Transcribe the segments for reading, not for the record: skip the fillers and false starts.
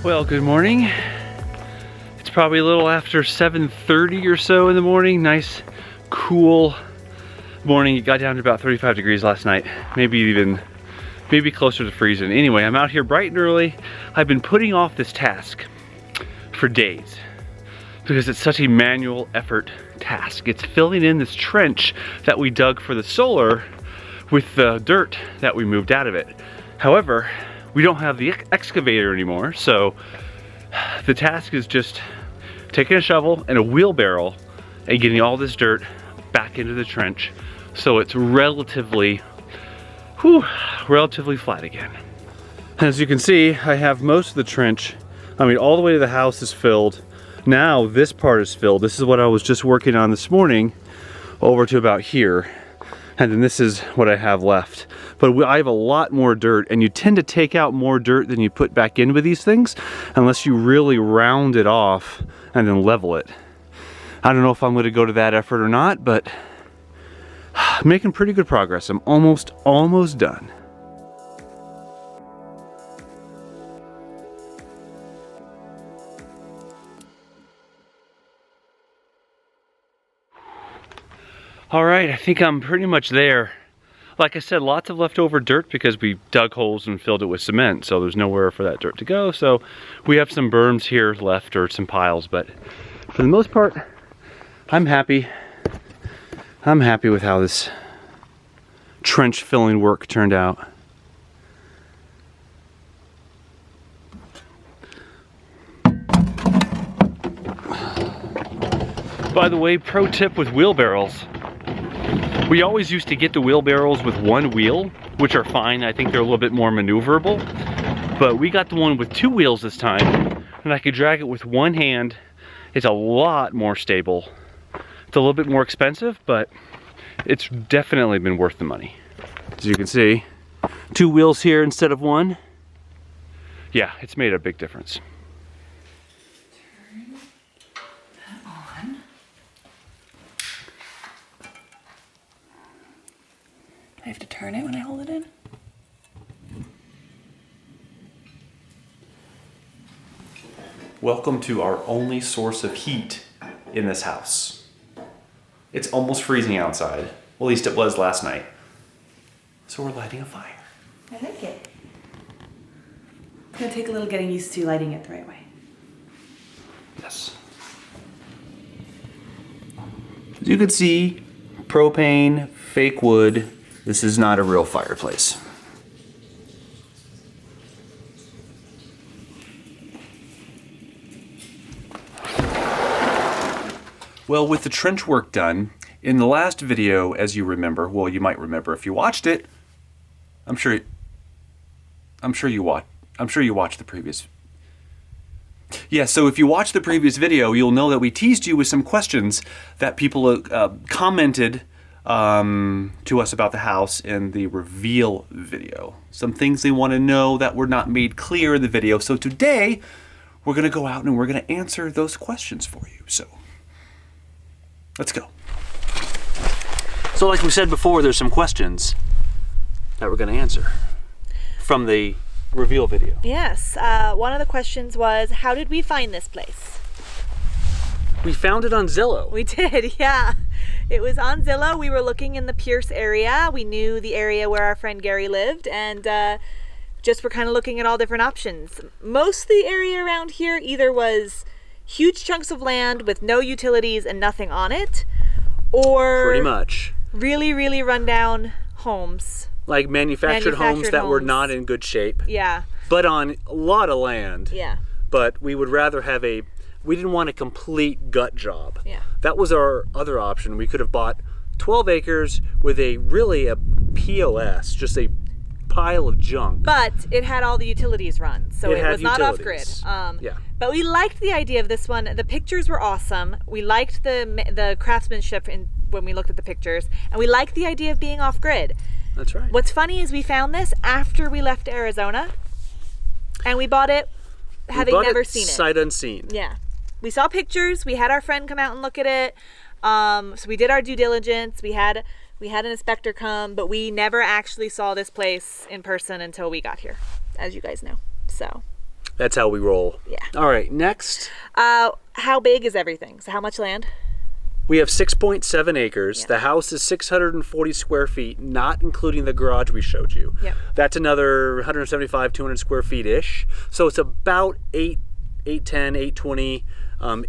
Well, good morning. It's probably a little after 7:30 or so in the morning. Nice, cool morning. It got down to about 35 degrees last night. Maybe closer to freezing. Anyway, I'm out here bright and early. I've been putting off this task for days because it's such a manual effort task. It's filling in this trench that we dug for the solar with the dirt that we moved out of it. However, we don't have the excavator anymore, so the task is just taking a shovel and a wheelbarrow and getting all this dirt back into the trench so it's relatively flat again. As you can see, I have most of the trench, all the way to the house is filled. Now this part is filled. This is what I was just working on this morning over to about here. And then this is what I have left. But I have a lot more dirt, and you tend to take out more dirt than you put back in with these things unless you really round it off and then level it. I don't know if I'm going to go to that effort or not, but I'm making pretty good progress. I'm almost done. All right, I think I'm pretty much there. Like I said, lots of leftover dirt because we dug holes and filled it with cement, so there's nowhere for that dirt to go. So we have some berms here left, or some piles, but for the most part, I'm happy. I'm happy with how this trench filling work turned out. By the way, pro tip with wheelbarrows. We always used to get the wheelbarrows with one wheel, which are fine. I think they're a little bit more maneuverable. But we got the one with two wheels this time, and I could drag it with one hand. It's a lot more stable. It's a little bit more expensive, but it's definitely been worth the money. As you can see, two wheels here instead of one. Yeah, it's made a big difference. I have to turn it when I hold it in. Welcome to our only source of heat in this house. It's almost freezing outside. Well, at least it was last night. So we're lighting a fire. I like it. It's gonna take a little getting used to lighting it the right way. Yes. As you can see, propane, fake wood. This is not a real fireplace. Well, with the trench work done, in the last video, as you remember, well, you might remember if you watched it. I'm sure you watched the previous. Yeah, so if you watched the previous video, you'll know that we teased you with some questions that people commented to us about the house in the reveal video. Some things they want to know that were not made clear in the video. So today, we're going to go out and we're going to answer those questions for you. So, let's go. So like we said before, there's some questions that we're going to answer from the reveal video. Yes, one of the questions was, how did we find this place? We found it on Zillow. We did, yeah. It was on Zillow. We were looking in the Pierce area. We knew the area where our friend Gary lived, and just were kind of looking at all different options. Most of the area around here either was huge chunks of land with no utilities and nothing on it, or pretty much really, really rundown homes. Like manufactured homes that were not in good shape. Yeah. But on a lot of land. Yeah. But we would rather have we didn't want a complete gut job. Yeah. That was our other option. We could have bought 12 acres with a POS, just a pile of junk. But it had all the utilities run, so it was not off grid. Yeah. But we liked the idea of this one. The pictures were awesome. We liked the craftsmanship when we looked at the pictures, and we liked the idea of being off grid. That's right. What's funny is we found this after we left Arizona, and we bought it having never seen it. Sight unseen. Yeah. We saw pictures. We had our friend come out and look at it. So we did our due diligence. We had an inspector come, but we never actually saw this place in person until we got here, as you guys know. So That's how we roll. Yeah. All right, next. How big is everything? So how much land? We have 6.7 acres. Yeah. The house is 640 square feet, not including the garage we showed you. Yep. That's another 175, 200 square feet-ish. So it's about 810, 820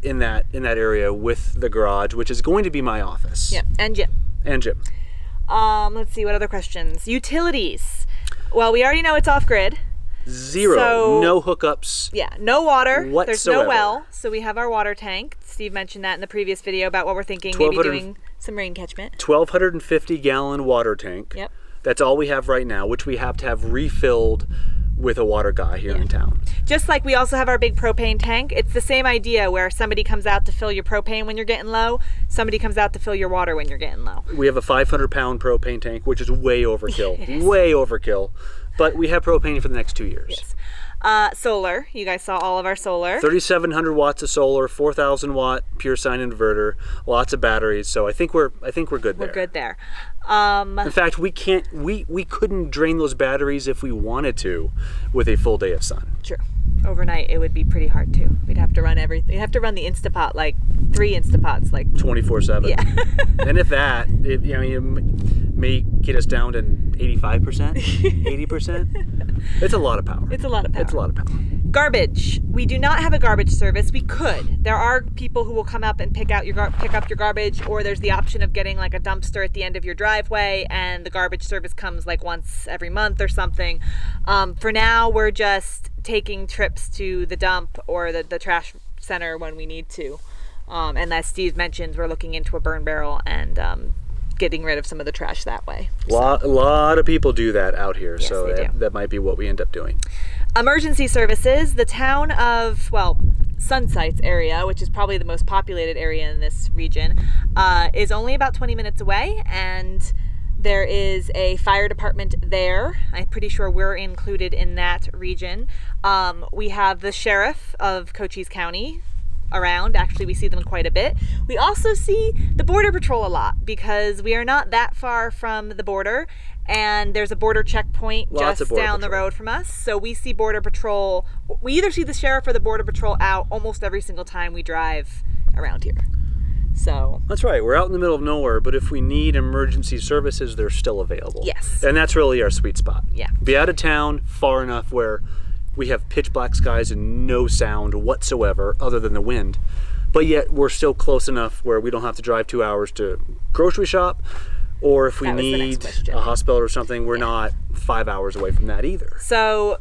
in that area with the garage, which is going to be my office. Yep. And gym. And gym. Let's see, what other questions? Utilities. Well, we already know it's off-grid. Zero. So- no hookups. Yeah, no water. There's Whatsoever. no well, so we have our water tank. Steve mentioned that in the previous video about what we're thinking, maybe 1200 doing some rain catchment. 1,250 gallon water tank. Yep. That's all we have right now, which we have to have refilled with a water guy here in town. Just like we also have our big propane tank, it's the same idea where somebody comes out to fill your propane when you're getting low, somebody comes out to fill your water when you're getting low. We have a 500-pound propane tank, which is way overkill. It is. Way overkill. But we have propane for the next 2 years. Yes. Solar. You guys saw all of our solar. 3,700 watts of solar, 4,000 watt pure sine inverter, lots of batteries. So I think we're good there. We're good there. In fact, we couldn't drain those batteries if we wanted to with a full day of sun. True. Overnight, it would be pretty hard too. We'd have to run everything. We'd have to run the Instapot, like 3 Instapots, like 24/7. Yeah. And if that, it may get us down to 85%, 80%. It's a lot of power. It's a lot of power. It's a lot of power. Garbage. We do not have a garbage service. We could. There are people who will come up and pick up your garbage, or there's the option of getting like a dumpster at the end of your driveway, and the garbage service comes like once every month or something. For now, we're just taking trips to the dump or the trash center when we need to. And as Steve mentioned, we're looking into a burn barrel and getting rid of some of the trash that way. A lot of people do that out here, Yes, so they do. that might be what we end up doing. Emergency services. The town of, Sunsites area, which is probably the most populated area in this region, is only about 20 minutes away, and there is a fire department there. I'm pretty sure we're included in that region. We have the sheriff of Cochise County around. Actually, we see them quite a bit. We also see the border patrol a lot because we are not that far from the border, and there's a border checkpoint Lots just of border down the patrol. road from us. So we see border patrol. We either see the sheriff or the border patrol out almost every single time we drive around here. So That's right. We're out in the middle of nowhere, but if we need emergency services, they're still available. Yes. And that's really our sweet spot. Yeah. Be out of town far enough where we have pitch black skies and no sound whatsoever other than the wind. But yet we're still close enough where we don't have to drive 2 hours to grocery shop, or if we That was the next need question. a hospital or something, we're not 5 hours away from that either. So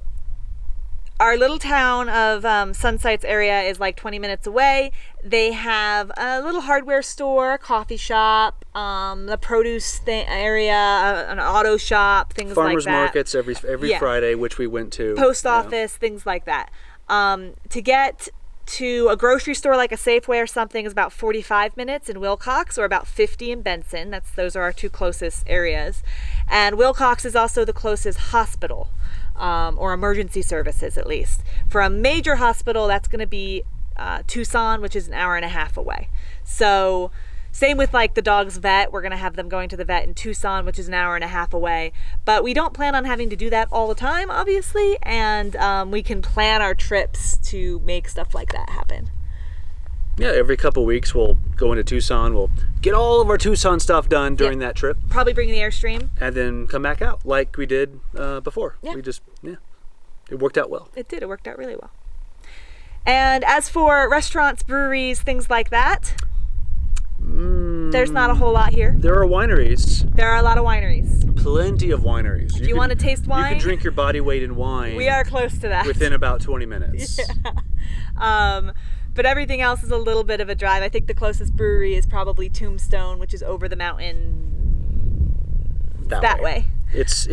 our little town of Sunsites area is like 20 minutes away. They have a little hardware store, coffee shop, the produce area, an auto shop, things Farmers like that. markets every Yeah. Friday, which we went to. Post Yeah. office, things like that. To get to a grocery store like a Safeway or something is about 45 minutes in Wilcox, or about 50 in Benson. Those are our two closest areas. And Wilcox is also the closest hospital, or emergency services at least. For a major hospital, that's going to be Tucson, which is an hour and a half away. So same with like the dog's vet. We're going to have them going to the vet in Tucson, which is an hour and a half away. But we don't plan on having to do that all the time, obviously. And we can plan our trips to make stuff like that happen. Yeah, every couple weeks we'll go into Tucson. We'll get all of our Tucson stuff done during that trip, Probably bring the Airstream. and then come back out like we did before. Yeah. It worked out well. It did. It worked out really well. And as for restaurants, breweries, things like that, there's not a whole lot here. There are wineries, There are a lot of wineries. plenty of wineries. If you want to taste you wine, can drink your body weight in wine. we are close to that. within about 20 minutes. But everything else is a little bit of a drive. I think the closest brewery is probably Tombstone, which is over the mountain that way. It's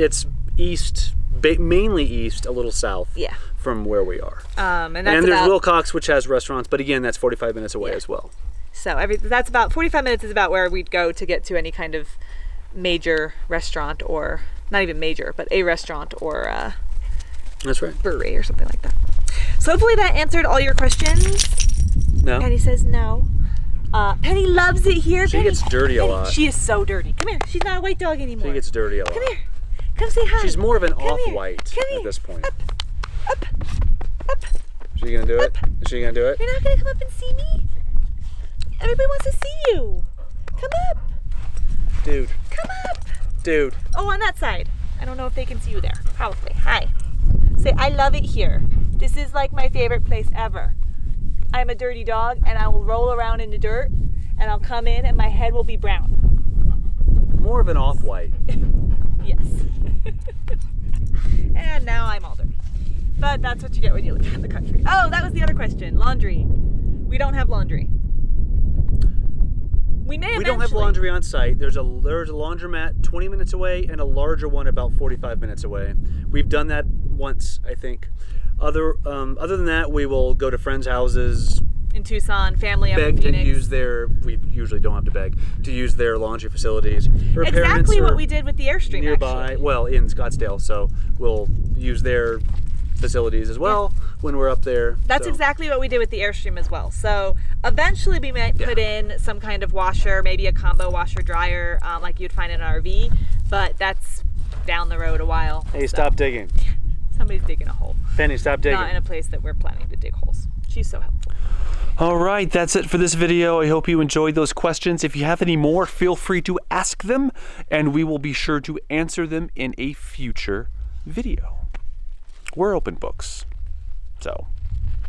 east, mainly east, a little south. Yeah. From where we are. And that's And there's about, Wilcox, which has restaurants, but again, that's 45 minutes away Yeah. as well. so that's about 45 minutes is about where we'd go to get to any kind of major restaurant, or not even major, but a restaurant or That's right. brewery or something like that. So hopefully that answered all your questions. No? Penny says no. Penny loves it here. She Penny, gets dirty a Penny, lot. She is so dirty. Come here. She's not a white dog anymore. She gets dirty a lot. Come here. Come say hi. She's more of an Come here. off-white Come at here. this point. Up. She gonna do it? Is she gonna do it? You're not gonna come up and see me? Everybody wants to see you. Come up. Dude. Come up. Dude. Oh, on that side. I don't know if they can see you there. Probably. Hi. Say, I love it here. This is like my favorite place ever. I'm a dirty dog and I will roll around in the dirt and I'll come in and my head will be brown. More of an off-white. Yes. And now I'm all dirty. But that's what you get when you live in the country. Oh, that was the other question. Laundry. We don't have laundry. We may We don't have laundry on site. There's a laundromat 20 minutes away and a larger one about 45 minutes away. We've done that once, I think. Other than that, we will go to friends' houses, in Tucson, family up in beg Phoenix. and use their. We usually don't have to beg to use their laundry facilities. Her parents Exactly are what we did with the Airstream, nearby. actually. Well, in Scottsdale, so we'll use their facilities as well when we're up there. That's so. exactly what we did with the Airstream as well. So eventually we might put in some kind of washer, maybe a combo washer dryer like you'd find in an RV, but that's down the road a while. Hey, so. stop digging. Somebody's digging a hole. Penny, stop digging. Not in a place that we're planning to dig holes. She's so helpful. All right, that's it for this video. I hope you enjoyed those questions. If you have any more, feel free to ask them, and we will be sure to answer them in a future video. We're open books, so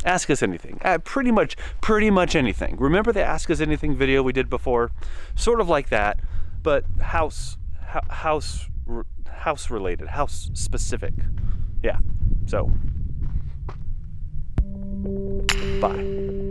ask us anything. Pretty much anything. Remember the Ask Us Anything video we did before? Sort of like that, but house related, house specific. Yeah, so bye.